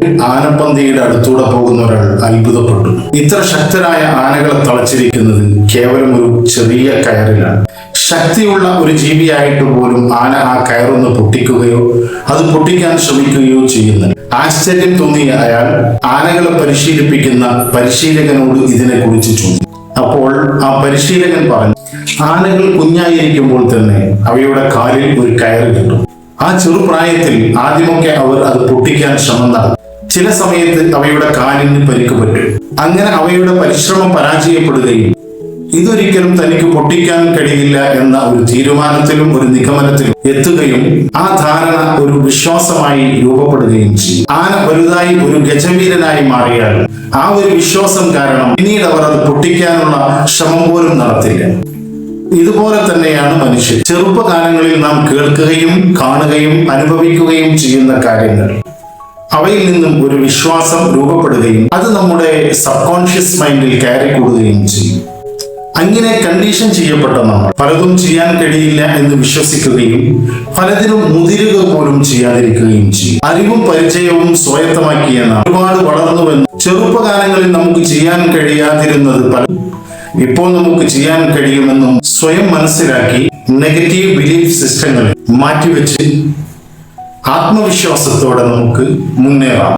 ആനപ്പന്തിയുടെ അടുത്തൂടെ പോകുന്ന ഒരാൾ അത്ഭുതപ്പെട്ടു. ഇത്ര ശക്തരായ ആനകളെ തളച്ചിരിക്കുന്നത് കേവലം ഒരു ചെറിയ കയറിലാണ്. ശക്തിയുള്ള ഒരു ജീവിയായിട്ട് പോലും ആന ആ കയറൊന്ന് പൊട്ടിക്കുകയോ അത് പൊട്ടിക്കാൻ ശ്രമിക്കുകയോ ചെയ്യുന്നു. ആശ്ചര്യം തോന്നിയ അയാൾ ആനകളെ പരിശീലിപ്പിക്കുന്ന പരിശീലകനോട് ഇതിനെക്കുറിച്ച് ചോദിച്ചു. അപ്പോൾ ആ പരിശീലകൻ പറഞ്ഞു, ആനകൾ കുഞ്ഞായിരിക്കുമ്പോൾ തന്നെ അവയുടെ കാലിൽ ഒരു കയറ് കിട്ടും. ആ ചെറുപ്രായത്തിൽ ആദ്യമൊക്കെ അവർ അത് പൊട്ടിക്കാൻ ശ്രമം നടത്തും. ചില സമയത്ത് അവയുടെ കാലിന് പരിക്ക് പറ്റും. അങ്ങനെ അവയുടെ പരിശ്രമം പരാജയപ്പെടുകയും ഇതൊരിക്കലും തനിക്ക് പൊട്ടിക്കാൻ കഴിയില്ല എന്ന ഒരു തീരുമാനത്തിലും ഒരു നിഗമനത്തിലും എത്തുകയും ആ ധാരണ ഒരു വിശ്വാസമായി രൂപപ്പെടുകയും ചെയ്യും. ആന വലുതായി ഒരു ഗജവീരനായി മാറിയാൽ ആ ഒരു വിശ്വാസം കാരണം പിന്നീട് അവർ അത് പൊട്ടിക്കാനുള്ള ശ്രമം പോലും നടത്തില്ല. ഇതുപോലെ തന്നെയാണ് മനുഷ്യൻ. ചെറുപ്പകാലങ്ങളിൽ നാം കേൾക്കുകയും കാണുകയും അനുഭവിക്കുകയും ചെയ്യുന്ന കാര്യങ്ങൾ, അവയിൽ നിന്നും ഒരു വിശ്വാസം രൂപപ്പെടുകയും അത് നമ്മുടെ സബ് കോൺഷ്യസ് മൈൻഡിൽ കയറിക്കൂടുകയും ചെയ്യും. അങ്ങനെ കണ്ടീഷൻ ചെയ്യപ്പെട്ട നമ്മൾ പലതും ചെയ്യാൻ കഴിയില്ല എന്ന് വിശ്വസിക്കുകയും പലതിനും മുതിരുക പോലും ചെയ്യാതിരിക്കുകയും ചെയ്യും. അറിവും പരിചയവും സ്വായത്തമാക്കിയ നാം ഒരുപാട് വളർന്നുവെന്ന് ചെറുപ്പകാലങ്ങളിൽ നമുക്ക് ചെയ്യാൻ കഴിയാതിരുന്നത് പലതും ഇപ്പോൾ നമുക്ക് ചെയ്യാൻ കഴിയുമെന്നും സ്വയം മനസ്സിലാക്കി നെഗറ്റീവ് ബിലീഫ് സിസ്റ്റങ്ങളെ മാറ്റിവെച്ച് ആത്മവിശ്വാസത്തോടെ നമുക്ക് മുന്നേറാം.